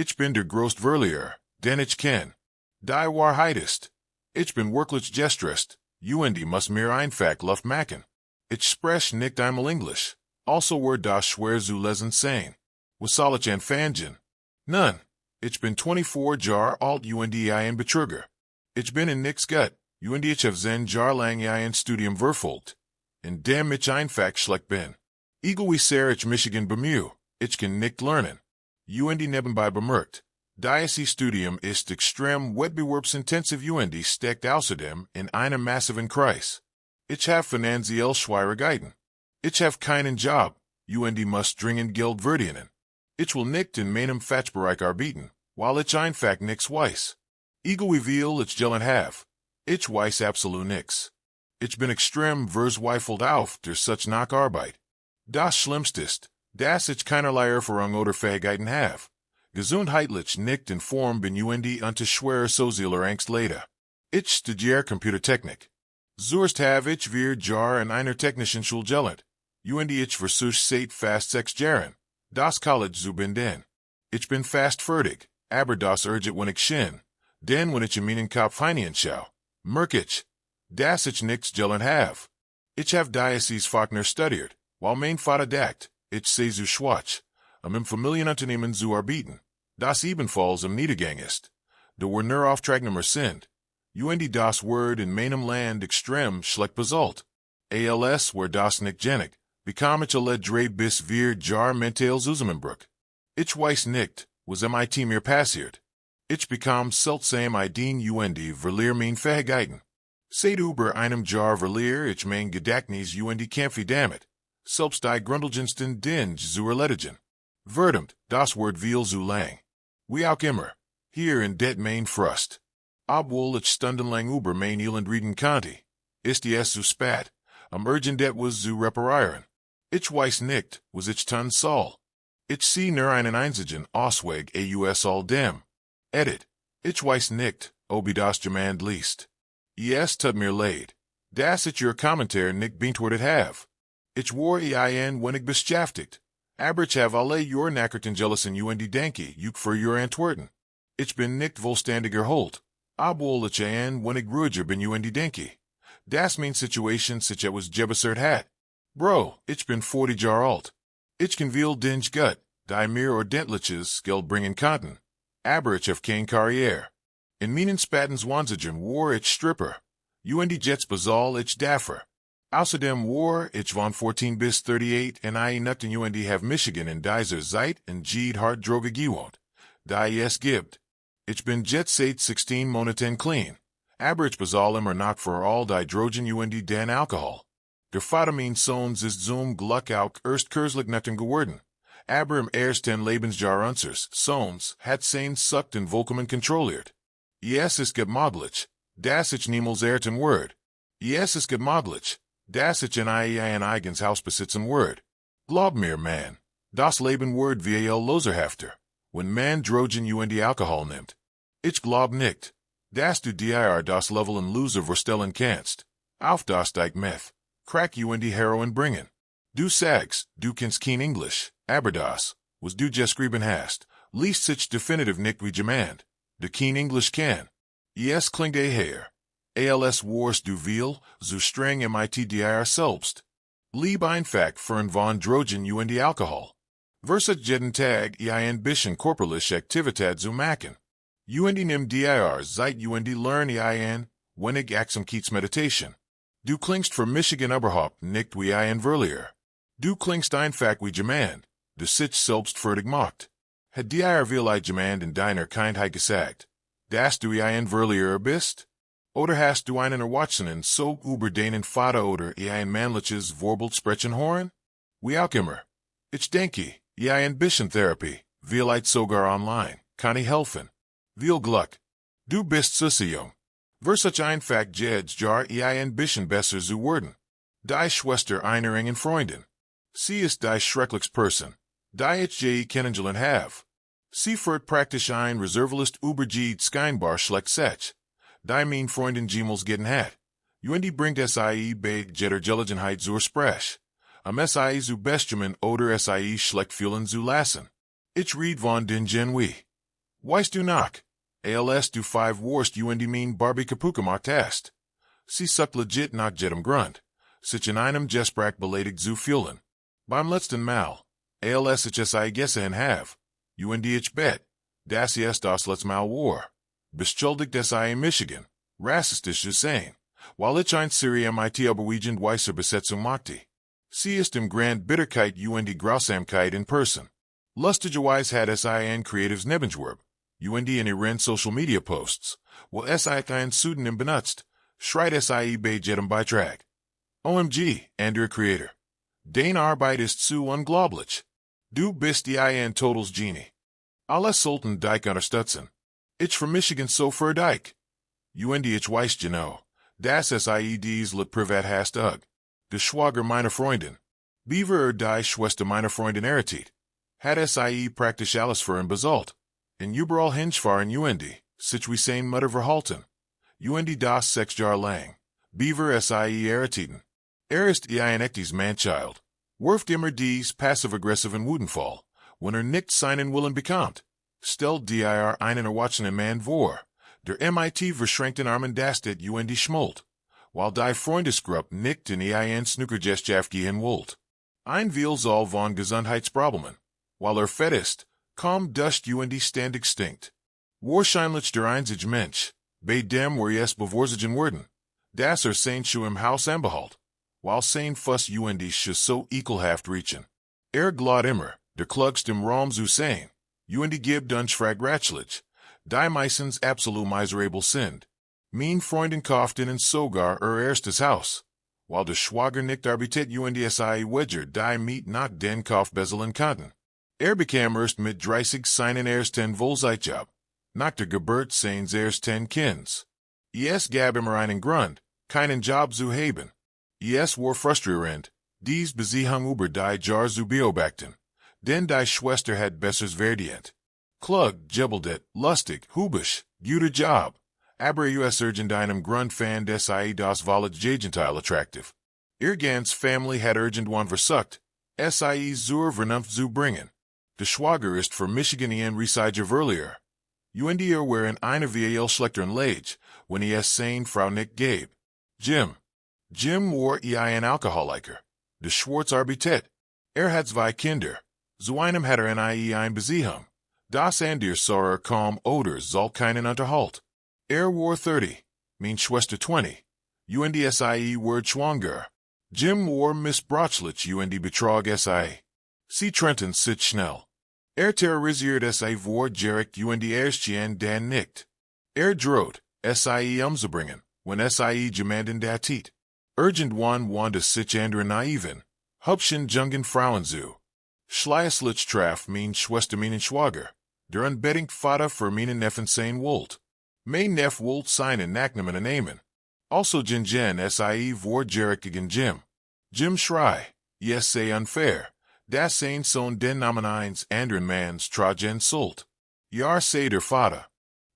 Ich bin der größte Verlierer, den ich kenn. Die Wahrheit ist. Ich bin wirklich gestresst. Und muss mir einfach Luft machen. Ich spreche nicht einmal Englisch. Also word das schwer zu lesen sein. Was soll ich anfangen? Nun, ich bin 24 Jahre alt und ein Betrüger. Ich bin in nix gut, und ich habe 10 Jahre lang ein Studium verfolgt. In dem ich einfach schlecht bin. Egal wie sehr ich Michigan bemühe, ich kann nicht lernen. Und nebenbei bemerkt. Das Studium ist extrem wettbewerbsintensiv und steckt außerdem in einem massiven Kreis. Ich habe finanziell Schwierigkeiten. Ich habe keinen Job, und muss dringend Geld verdienen. Ich will nicht in meinem Fachbereich arbeiten, weil ich einfach nichts weiß. Egal wie viel ich gelernt habe. Ich weiß absolut nichts. Ich bin extrem verzweifelt auf der such nach Arbeit. Das Schlimmste ist, dass ich keinerlei Erfahrung oder Fähigkeiten habe. Gesundheitlich nicht in Form bin und unter schwerer sozialer Angst leide. Ich studiere Computertechnik. Zuerst habe ich 4 Jahre in einer technischen Schule gelernt. Und ich versuche seit fast 6 Jahren, das College zu binden. Ich bin fast fertig, aber das urget wenn ich schien. Denn wenn ich in meinen Kopf hineinschaue, merk ich, dass ich nichts gelernt habe. Ich habe dieses Fach nur studiert, weil mein Vater dacht, ich sei zu schwach, im Familienunternehmen zu arbeiten, das ebenfalls im Niedergang ist. Da wir nur Auftragnehmer sind. Und das Wort in meinem Land extrem schlecht bezahlt. Als were das nicht genig, bekam ich alle 3 bis 4 Jahre mental Zusammenbruch. Ich weiß nicht, was mit mir passiert. Ich bekam seltsam Ideen und verliere mein Fähigkeiten. Seit über einem Jahr verliere ich mein Gedächtnis und kämpfe damit. Selbst die grundlegendsten Dinge zu erledigen. Verdammt, das Wort viel zu lang. Wie auch immer, hier in det mein Frust. Obwohl ich stundenlang über mein Elend reden konnte, ist es zu spät, urgent etwas zu reparieren. Ich weiß nicht, was ich tun soll. Ich sehe nur einen einzigen Ausweg aus all dem. Edit. Ich weiß nicht, ob das jemand liest. Es tut mir leid, dass ich Ihr Kommentar nicht beantwortet habe. Ich war ein wenig beschäftigt, aber ich habe alle Ihre Nachrichten gelesen und denke ich für Ihre Antworten. Ich bin nicht vollständig erholt, obwohl ich ein wenig ruhiger bin und denke. Das mein Situation sich etwas gebessert hat. Bro, ich bin 40 Jahre alt. Ich kann viel Dinge gut, die mir ordentliches Geld bringen konnten. Aber ich habe keine Karriere. In meinen späten 20ern war ich Stripper. Und jetzt bezahlt ich dafür. Außerdem war ich von 14 bis 38 und ein Nutten und have Michigan in dieser Zeit in Jede hart Droge gewohnt. Die es gibt. Ich bin jetzt seit 16 Monaten clean. Aber ich bezahle immer noch für all die Drogen und den Alkohol. Der Vater meines Sohns ist zum Glück auch erst kürzlich Nutten geworden. Aber im ersten Lebensjahr unseres Sohns hat sein Sucht und vollkommen kontrolliert. Es ist gemöglich, dass ich niemals erten werde. Es ist gemöglich, dass ich ein eigenes Haus besitzen werde. Glaub mir, man, das Leben wird viel loserhafter, wenn man Drogen und Alkohol nimmt. Ich glaub nicht, dass du dir das Level in Loser verstellen kannst. Auf das dich Meth, Crack und Heroin bringen. Du sagst, du kannst kein Englisch, aber das, was du geschrieben hast, liest sich definitiv nicht wie jemand, der kein Englisch kann. Es klingt her. Als warst du viel, so streng mit dir selbst. Lieb einfach fern von Drogen und Alkohol. Versuch jeden Tag ein bisschen körperliche Aktivität zu machen. Und nimm dir Zeit und lern ein wenig Achtsamkeitsmeditation. Du klingst für Michigan überhaupt nicht wie ein Verlierer. Du klingst einfach wie jemand, der sich selbst fertig macht. Hat dir vielleicht jemand in deiner Kindheit gesagt, dass du ein Verlierer bist? Oder hast du einen Erwachsenen so über deinen Vater oder ein männliches Vorbeld sprechen hören? Wie auch immer. Ich denke, ein bisschen Therapie, vielleicht sogar online, kann ich helfen. Viel Glück. Du bist so jung. Versuch einfach jedes Jahr ein bisschen besser zu werden. Die Schwester einer engen Freundin. Sie ist die schrecklichste Person, die ich je kennengelernt habe. Sie führt praktisch ein Reservelist über jede scheinbar schlecht Sech. Die mein Freundin jemals gitten hat. Und bringt sie bei jeder Gelegenheit zur Sprache. Sie zu bestimmen oder sie schlecht fühlen zu lassen. Ich red von den Genui. Weißt du nach? Als du 5 Wurst und mean Barbie kapuka macht hast. Sie suck legit nach jedem Grund. Sich in einem Gespräch beleidigt zu fühlen. Beim letzten Mal. Als ich es gesehen have. Und ich bet. Das ist das letzte Mal war. Beschuldigt es in Michigan. Rassistisch zu sein. Weil ich ein Serie mit überwiegend weißer Besetzung machte. Sie ist im Grand Bitterkeit und Grausamkeit in Person. Lustigerweise hat es ein creatives Nebenwerb. Und in ihren Social Media Posts. Wo es ein Pseudonym benutzt. Schreit es bei jedem Beitrag. OMG, Andrew Creator. Deine Arbeit ist zu unglaublich. Du bist die ein Totals Genie. Alle sollten dich unterstützen. Ich from Michigan so für dich. Und ich weiß genau. Das SIEDs le privat hast ug. De Schwager meiner Freundin. Beaver die Schwester meiner Freundin Eritit. Hat SIE praktisch alles für ihn besalt. In überall hinfahren und sich wie sein Mutter verhalten. Und das 6 Jahre lang. Beaver SIE Erititen. Ist ein echtes Manchild. Wirft immer dies passiv-aggressiv in Wutenfall. Wenn nicht seinen Willen bekommt. Stellt dir einen erwachsenen Mann vor. Der MIT verschränkten Armen dastet und schmult. While die Freundesgruppe nicht in ein Snookergeschaft gehen wollt. Ein will soll von Gesundheitsproblemen. While fett ist, kaum dust und ständig stinkt. Wahrscheinlich der einzige Mensch, bei dem es bevorsigen werden. Das sein Schuh im Haus anbehalt. While sein Fuss und so ekelhaft riechen. Glaubt immer, der klugst im Raum zu sein. Und gibt uns fragratschlich. Die meistens absolut miserable sind. Mein Freundin kauften in sogar erstes Haus. While der Schwager nicht arbeitet und SIE Wedger die Miet nach den Kaufbesseln konnten. Bekam erst mit 30 seinen ersten Vollzeitjob. Nach der Geburt seines ersten Kinds. Es gab immer einen Grund, keinen Job zu haben. Es war frustrierend, dies Beziehung über die Jar zu beobachten. Denn die Schwester hat besseres verdient. Klug, jebeldet, lustig, hubisch, guter Job. Aber urgent einem Grund fand SIE das Volage Gegenteil attraktiv. Gans Family hat irgendwann versucht, SIE zur Vernunft zu bringen. Der Schwager ist für Michigan Resiger Verlierer. Und waren eine viel schlechteren Lage, wenn es sein Frau nicht gab. Jim war ein Alkoholiker. Der Schwarz arbeitet. Hat 2 Kinder. Zu einem hat ein Beziehung. Das andere sah kaum oder soll keinen Unterhalt. War 30, mein Schwester 20. Und SIE ward schwanger. Jim war missbrauchlich und betrog SIE. Sie trennten sich schnell. Terrorisiert SIE vor Jarek und erschien dann nicht. Droht, SIE umzubringen, wenn SIE jemanden datet. Irgendwann wandte sich andere naiven, hübschen jungen Frauen zu. Schleißlich traf mein Schwester meinen Schwager, der unbedingt Vater für meinen Neffen sein wollt. Mein Neff wollt seinen Nachnamen nehmen. Also Jen SIE vor Jarek gegen Jim. Jim schrei, yes sei unfair. Das sein Sohn den Namen eines anderen Manns tragen sollt. Sei der Vater.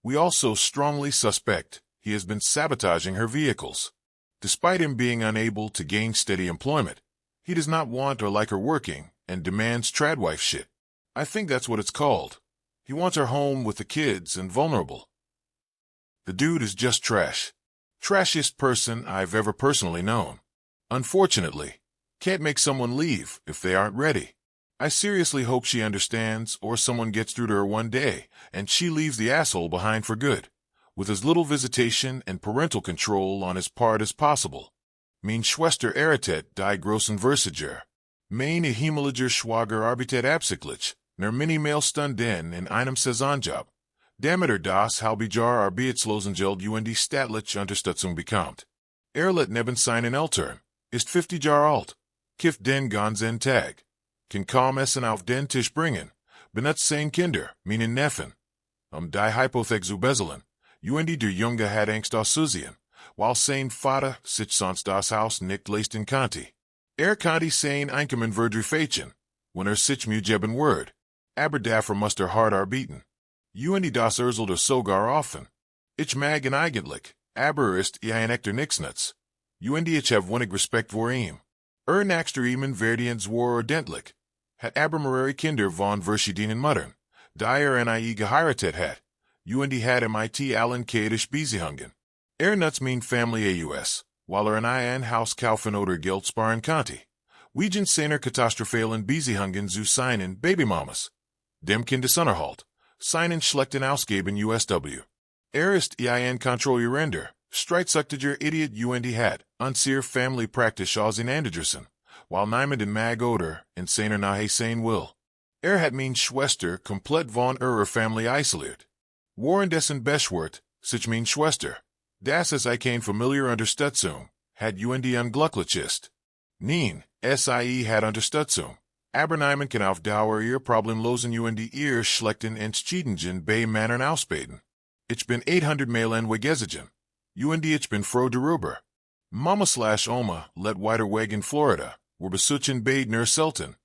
We also strongly suspect he has been sabotaging her vehicles. Despite him being unable to gain steady employment, he does not want or like her working and demands tradwife shit. I think that's what it's called. He wants her home with the kids and vulnerable. The dude is just trash. Trashiest person I've ever personally known. Unfortunately, can't make someone leave if they aren't ready. I seriously hope she understands or someone gets through to her one day and she leaves the asshole behind for good, with as little visitation and parental control on his part as possible. Mein Schwester erritet die großen Versager. Mein ehemaliger Schwager arbeitet absichtlich, Minimailstunden in einem Saisonjob. Damit das halbe Jahr Arbeitslosengeld und statliche Unterstützung bekommt. Let neben seinen Eltern, ist 50 Jahre alt, kifft den ganzen Tag, kann kaum Essen auf den Tisch bringen, benutzt sein Kinder, meinen Neffen, die Hypothek zu besseln, und der Junge hat Angst auszusehen, while sein Vater sich sonst das Haus nicht leisten konnte. Konnte sein Einkommen verdreifachen, wenn sich geben wird, aber dafür muss hart arbeiten. Und das sogar offen. Ich mag ihn eigentlich, aber ist ein echter Nixnutz. Und ich habe wenig Respekt vor ihm. Nächster ihm werden zwar ordentlich, hat aber mehrere Kinder von verschiedenen Muttern, Dyer nie geheiratet hat. UND had MIT allen kadisch Beziehungen. Nuts mean family aus, while ein Haus kaufen oder Geld sparen konnte. Wegen seiner katastrophalen Beziehungen zu seinen Babymamas. Dem Kindesunterhalt. Seinen schlechten Ausgaben USW. Ist ein kontrollierender, streitsüchtiger Idiot UND hat, unser family praktisch auseinandergesessen, while niemand in mag oder, in seiner Nahe sein will. Hat mein Schwester komplett von ihrer Family isoliert. Waren dessen Beschwert, sich mein Schwester. Das ist kein familiar Unterstützung, hat UND unglücklich ist. Nein, sie hat Unterstützung. Aber niemand kann auf Dauer ihr problemlosen UND ihr schlechten Entschiedungen bei Männern ausbaden. Ich bin 800 Meilen weggezogen. UND ich bin froh darüber. Mama/Oma let weiter weg in Florida, wir besuchen beide selten.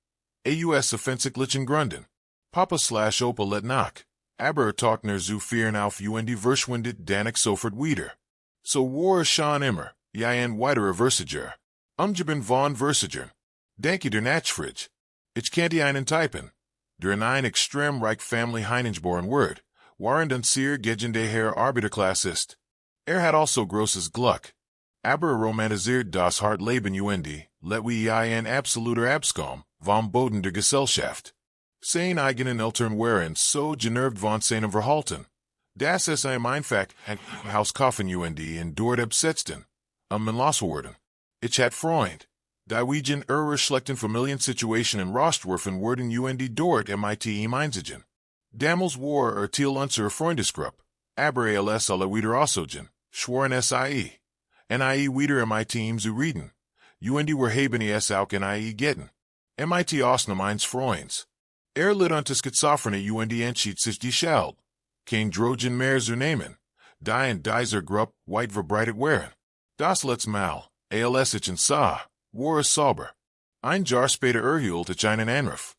Aus offensichtlichen Gründen. Papa/Opa let nach. Aber talk zu vieren auf UND verschwindet danach sofort wieder. So war schon immer, ein weiterer Versager. Umgeben von Versagern. Denke der Nachfridge. Ich kannte einen typen. Der in ein extrem reich Family hineingeboren word, waren den sehr gegende Herr Arbeiterklasse ist. Hat also großes Glück. Aber romantisiert das Hartleben UND, let wie ein absoluter Abschaum, vom Boden der Gesellschaft. Sein eigenen Eltern waren so genervt von seinem Verhalten. Das ist einfach ein Hauskaufen UND in dort absetzten. Man losgeworden. Ich hat Freund. Die wegen ihrer schlechten Familiensituationen rausgeworfen wurden UND dort MIT im Einzigen. Damals war Thiel unser Freundesgruppe, aber als alle wieder auszogen, schworen sie. Nie wieder MIT im zu reden. UND were haben es auch nie getten. MIT Ausnahme eins Freunds. Litt unter Schizophrenie UND entschied sich die Schald. Kein Drogen mehr zu nehmen. Die in dieser Gruppe weit verbreitet waren. Das letzte Mal, als ich ihn sah, war es sauber. Ein Jahr später erhielt ich einen Anruf.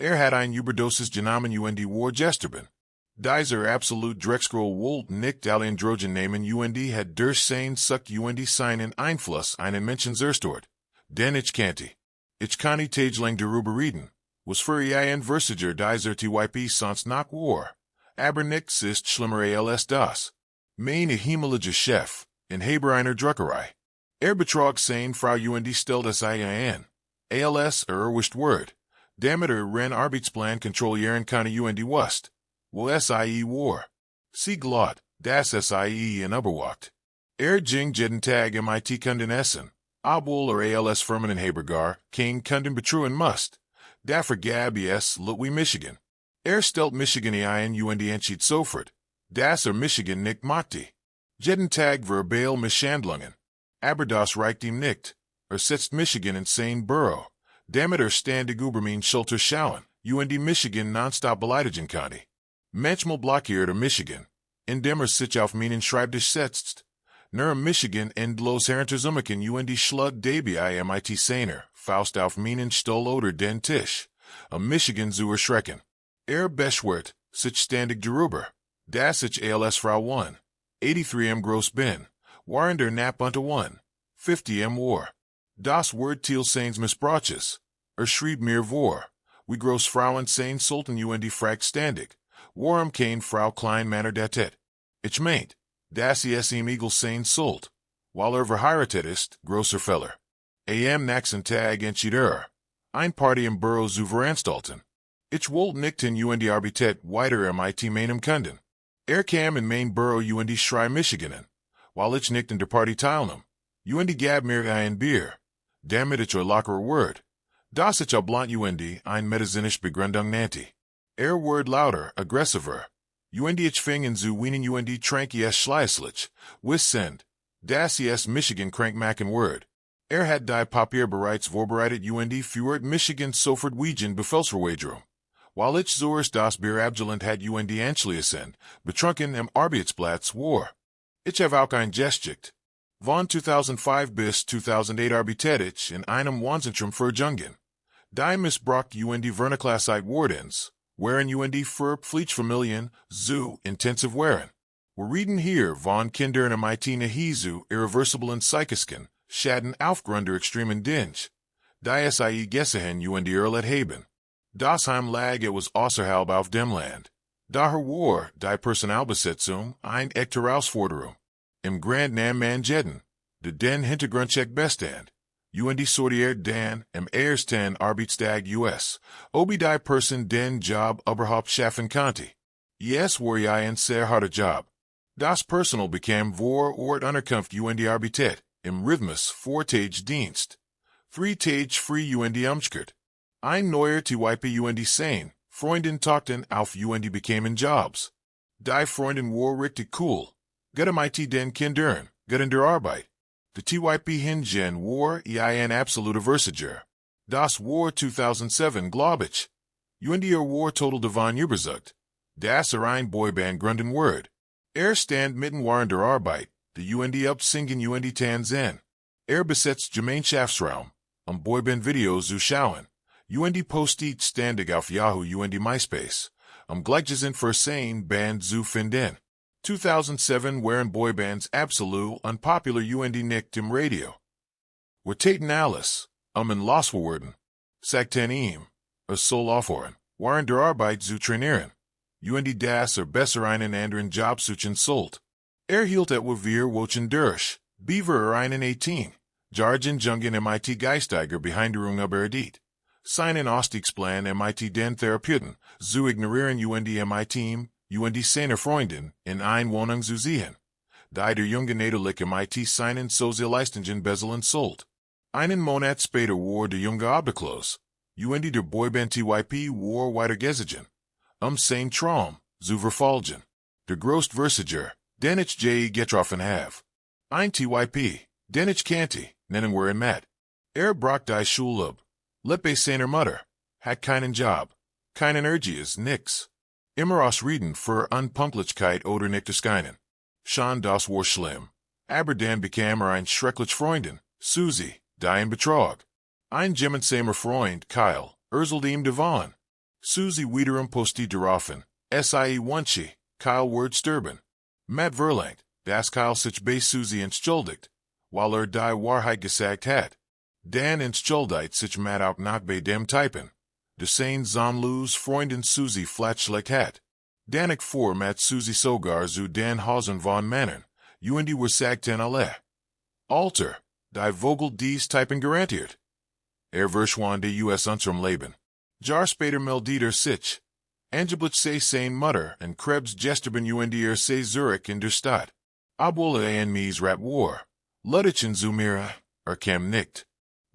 Hat ein Überdosis genommen UND war gesterben. Dieser absolut Drecksgroll wollte nicht allen Drogen nehmen UND hat durch sein sucht UND seinen Einfluss einen Menschen zerstört. Denn ich kannte. Ich kann nicht lang darüber reden. Was für ein Versager dieser TYP sonst noch war. Aber nichts ist schlimmer als das. Mein himmlischer Chef, in einer Druckerei. Betrog sein Frau UND stellt es ein. Als erwischt word. Damit ren Arbeitsplan kontrollieren kann UND wust. Wo sie war. Sie glot, das sie in Überwacht. Ging jeden Tag MIT kunden essen. Obwohl als Firmen in Habergar, kein kunden betruen must. Dafür gab es Louis Michigan. Stellt Michigan ein UND entschied sofort. Das Michigan nicht machte. Jeden Tag verbal Misshandlungen. Aber das reicht ihm nicht. Sitzt Michigan in sein Büro. Damit ständig über mein Schulter schauen, UND Michigan nonstop beleidigen konnte. Manchmal blockiert Michigan, indem sich auf meinen Schreibtisch setzt. Nur Michigan endlos herunterzumachen UND schlug dabei MIT seiner, Faust auf meinen Stuhl oder den Tisch. Michigan zu erschrecken. Beschwert, sich ständig darüber. Das ich als Frau 1. 83 groß bin. Waren der Nap unter 1. 50 war. Das Wort Thiel seins missbrauches. Schrieb mir vor. Wie groß Frauen sein sollten UND fragt ständig. Warum kein Frau klein Männer datet? Ich meint, dass ihm Eagle sein sollt. Weil verheiratet ist, großer Feller. Nächsten Tag entschied ein Party im Büro zu veranstalten. Ich wollte nicht in UND Arbeitet weiter MIT meinem Kunden. Kam in mein Büro UND Schrei Michiganen. Weil ich nicht in der Party teilnahm. UND gab mir ein Bier. Damit ich lockerer Word. Das ich blunt UND ein medizinisch Begründung nannte. Word lauter, aggressiver. UND ich fingen zu weinen UND trank es schleißlich. Wissend. Das Michigan crank machen Word. Hat die Papier bereits vorbereitet UND führt Michigan sofort wegen Befehlsverweigerung. While ich zuerst das Bier abgelehnt hat UND anschließend, betrunken am Arbeitsplatz war. Ich habe auch ein Gesticht. Von 2005 bis 2008 arbeitet ich in einem Wohnzentrum für Jungen. Die missbraucht UND Vernaklassheit Wardens, waren UND für Pflichtfamilien zu intensiv waren. Wir reden hier von Kindern MIT nahezu irreversiblen psychischen, Schaden aufgrund der extremen Dinge. Die gesehen UND erlet haben. Das Heimlag was außerhalb auf dem Land. Daher war die Personalbesetzung ein echte Herausforderung. Im Grand Namen Jeden, den Hintergrundcheck bestand. Und sortiert dan im ersten Arbeitstag US, obi die Person den Job überhaupt schaffen konnte. Yes war ja ein sehr harter Job. Das Personal bekam vor Ort Unterkunft und Arbeit, im Rhythmus 4-Tage Dienst. 3-Tage free und umgekehrt. Ein neuer Type und sein, Freunden tauchten auf und bekamen Jobs. Die Freunden war richtig cool. Mit den Kindern, in der Arbeit. Die Type hingen war ein absoluter Versager. Das war 2007, glaube ich. Und war total davon überzeugt. Das ein Boyband gründen Word. Stand mitten war in der Arbeit, die und upsingen und tanzen. Besetzt Gemeinschaftsraum, Boyband-Videos zu schauen. Und postet ständig auf Yahoo und MySpace, gleichgesinnte Versehen Band zu finden. 2007 waren Boybands absolut unpopular und nicht im Radio. Wir taten alles, in losgeworden. Sagten ihm, soll aufhören, waren der Arbeit zu trainieren. Und das besser einen anderen Job suchen sollt. Hielt etwa wir wochen durch, Beaver einen 18, Jargon Jungen mit Geistiger Behinderung überdient. Seinen Ausstiegsplan mit den Therapeuten, zu ignorieren und mit und seiner Freundin in Wohnung zu sehen. Die der junge Nederlich mit seinen Sozialleistungen bezahlen sollt. Einen Monat später war der junge obdachlos. Und der Boyband Type war weitergezogen. Sein Traum, zu verfolgen. Der größte Versager, den ich je getroffen habe. Ein Type, den ich kannte, nennen wir ihn Matt. Brach die Schule ab. Lebt seiner Mutter. Hat keinen Job. Keinen Energies, nix. Immer ausreden für Unpunktlichkeit oder nicht erscheinen. Schon das war schlimm. Aber dann bekam ein schrecklich Freundin, Susie, die ihn betrog. Ein gemeinsamer Freund, Kyle, erzählte ihm davon. Susie wiederum postet daraufhin, wünsche, Kyle Word sterben. Matt verlangt, dass Kyle sich bei Susie entschuldigt, weil die Wahrheit gesagt hat. Dan entschuldigt sich Matt auch noch bei dem Typen. De sein Zahnlos Freundin Susie flatschlecht hat. Danik vor Matt Susie sogar zu den Hausen von Männern, und wir sagten alle. Alter, die Vogel dies Typen garantiert. Verschwand US unserem Leben. Jar später meldet sich. Angeblich sei sein Mutter und Krebs gesterben und sei Zurich in der Stadt. Obwohl mies Rat war. Ludichen zu mir, kam nicht.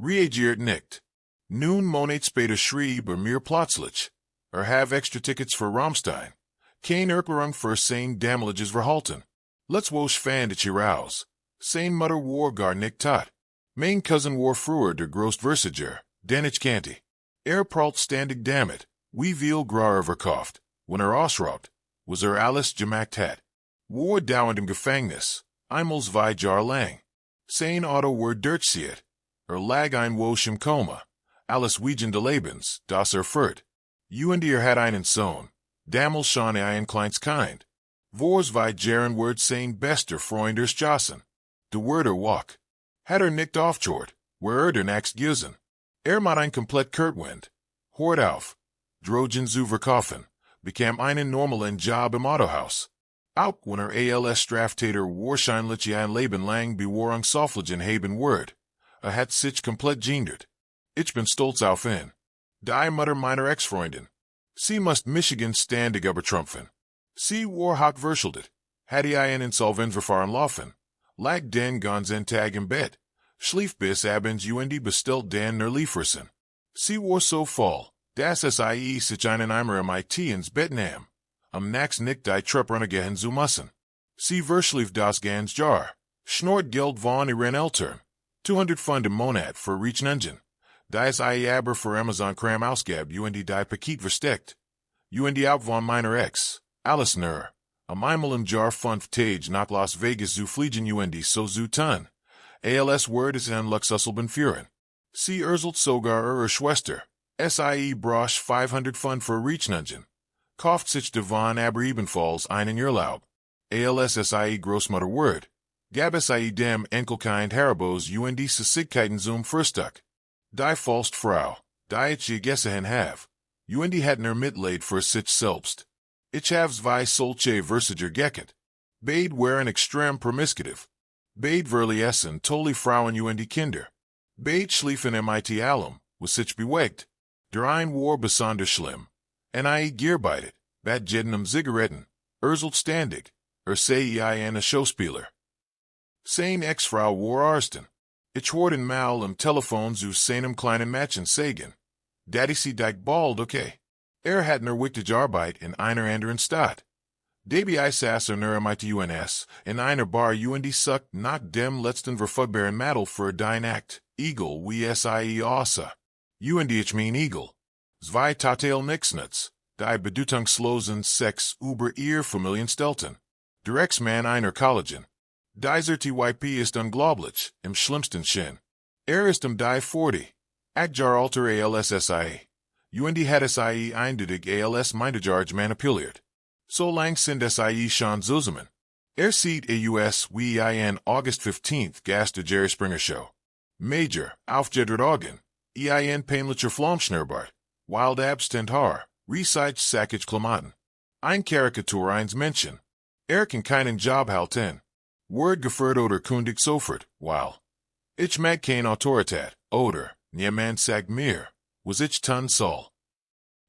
Reagiert nicht. Nun Monat später schrieb mir plötzlich. Have extra tickets für Rammstein. Kein Erklärung für sein Damages verhalten. Let's wosch fan ich raus. Sein Mutter war gar nicht tot. Mein Cousin war früher der größte Versager, den ich kannte. Pralt ständig damit, wie viel Grauer verkauft, wenn ausraubt, was alles gemacht hat. War dauernd im Gefängnis, einmal 2 Jahre lang. Sein Auto war durchzieht. Lag ein Wosch im Koma. Alles wegen des Lebens, das führt. Und hat einen Sohn. Damals schon ein kleines Kind. Vors 2 Jahren wird sein bester Freund erschossen. De Word walk. Hat nicht aufgehört, wer der nächst gissen. Macht ein komplett Kurtwind. Hort auf. Drogen zu verkaufen. Bekam einen normalen Job im Autohaus. Auch wenn als Straftäter wahrscheinlich ein Leben lang Bewahrungsauflagen haben wird. Hat sich komplett geändert. Ich bin stolz auf ihn. Die Mutter meiner Ex-Freundin. Sie must Michigan ständig übertrumpfen. Sie war hochverschuldet. Hatte ein Insolvenzverfahren laufen. Lag den ganzen Tag im Bett. Schlief bis abends und bestellt den Liefersen. Sie war so voll, dass sich einen Eimer mit ins Bett nahm. Am nächsten nicht die Treppe runtergehen zu müssen. Sie verschlief das ganz Jahr. Schnort Geld von ihren Eltern. 200 Pfund im Monat für Riechningen. Das aber für Amazon Kram ausgabt und die Paket versteckt. Und auch von meiner Ex, Alice nur. Am einmal im Jahr 5 Tage nach Las Vegas zu fliegen und so zu tun. Als Word ist ein Luxusselben führen. Sie erzählt sogar ihre Schwester. Brosch 500 Pfund für Riechningen. Kauft sich davon aber ebenfalls einen Urlaub. Als Großmutter Word. Gab dem Enkelkind Haribos und Sessigkeiten zum Frühstück. Die Falst Frau, die ich gegessen have. UND hat er mitleid für sich selbst. Ich habe zwei solche Versager gekannt. Beide waren extrem promiscutive. Beide verließen tolle Frauen UND Kinder. Beide schliefen mit allem, was sich bewegt. Der ein war besonders schlimm. Nie gearbeitet, bat jedem Zigaretten, selbstständig, sei eine Schauspieler. Seine Ex-Frau war Arsten. Ich wurde mal am Telefon zu seinem kleinen Mädchen sagen. Daddy sie dich bald, okay? Hat wichtige Arbeit in einer anderen Stadt. Dabei saß mit UNS, in einer Bar UND sucht nach dem letzten verfügbaren Mittel für dein Act, Eagle wie sie aussah. UND ich mein Eagle. Zwei total nix, die bedeutungslosen Sex über ihr Familien stellten. Der Ex-Mann einer Kollegin. Dieser TYP ist unglaublich, im schlimmsten Sinn. Ist die 40. Agjar alter ALSSIE. UND hat SIE eindeutig ALS Mindejarge manipuliert. So lang sind SIE schon zusammen. Sieht AUS wie in August 15th Gast der Jerry Springer Show. Major, aufgedreht Augen, ein peinlicher Flammschnurrbart, wild abstent Haar, research Sackage Klamotten. Ein Karikatur eins Menschen. Kann keinen Job halten. Word geführt oder kundig sofort, while. Ich mag kein Autorität, oder, niemand sagt mir, was ich tun soll.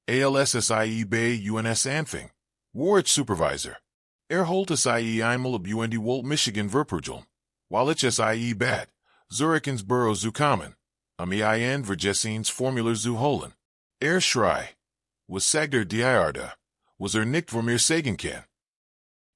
ALSSIE bei UNS Anfang. War ich Supervisor. Holt SIE einmal ab UND Wolt Michigan Verprügeln. While ich SIE bat, Zurich ins Büro zu kommen. Ein Vergessens Formular zu holen. Schrei. Was sagt die was nicht vor mir sagen kann.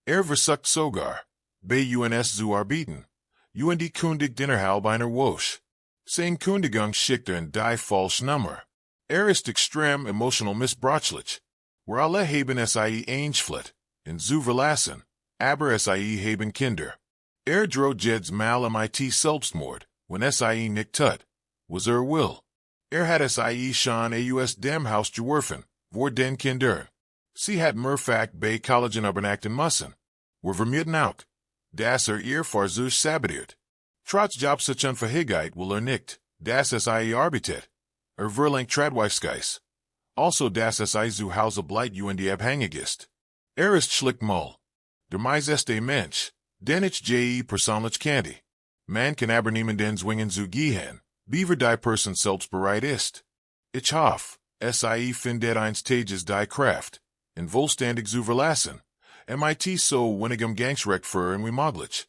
Versucht sogar. Bei UNS zu arbeiten. UND kundig dinnerhalb einer Wosch. Sein Kundigung schickt in die falsche Nummer. Ist extrem emotional missbrauchlich. Wir alle haben SIE eingeflit, in zu verlassen, aber SIE haben Kinder. Droht jeds mal mit Selbstmord, wenn SIE nicht tut, was will. Hat SIE schon aus dem Haus geworfen, vor den Kindern. Sie hat Murfak bei Kollegen übernachten müssen. Wir vermieten auch. Das ihr Versuch sabotiert. Trotz Job sich Unverhigkeit will nicht, das SIE arbeitet. Verlangt Tradwiefsgeist. Also das SIE zu Hause bleibt UND abhängig ist. Ist schlicht mal. Der meiste Mensch, den ich persönlich kannte. Man kann aber niemanden zwingen zu gehen, beaver die Person selbst bereit ist. Ich hoffe, SIE findet eins Tages die Kraft, in vollständig zu verlassen. MIT so wenigem Gangsrecht für wie möglich.